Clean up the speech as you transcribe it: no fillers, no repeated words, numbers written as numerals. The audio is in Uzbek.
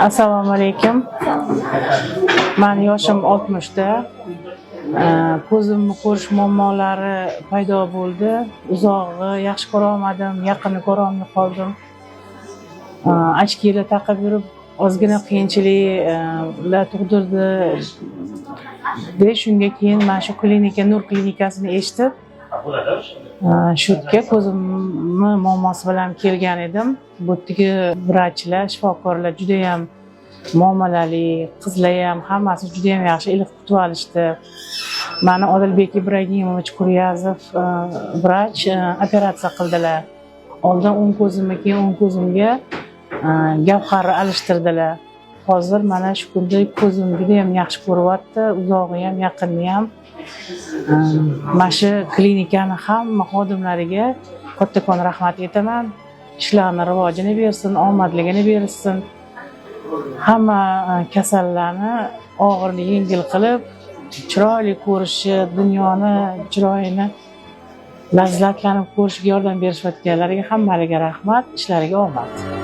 Assalomu alaykum. Men yoshim 60 da. Ko'zimni ko'rish muammolari paydo bo'ldi. Uzog'i yaxshi ko'ra olmadim, yaqinni ko'ra olmay qoldim. Ochkilar taqib yurib, ozgina qiyinchiliklar tug'dirdi. Shunga keyin men shu klinika, Nur klinikasini eshitib, shu yerga ko'zimni muammosi bilan kelgan edim. Bu yerdagi vrachlar, shifokorlar juda ham muomalali, qizlar ham hammasi juda ham yaxshi iliq kutib olishdi. Meni Odilbek Ibragimovich Kuryazov vrach operatsiya qildilar. Oldin o'ng ko'zimga, keyin o'ng ko'zimga gavharni alishtirdilar. Hozir mana shu kunda ko'zim juda ham yaxshi ko'ryapti, uzog'i ham, yaqinni ham. Mana shu klinikani hamma xodimlariga kattakon rahmat aytaman. Ishlarini rivojini bersin, omadligini bersin. Hamma kasallarni og'irni yengil qilib, chiroyli ko'rishi, dunyoni chiroyini lazzatlanib ko'rishiga yordam berishayotganlarga hammasiga rahmat, ishlariga omad.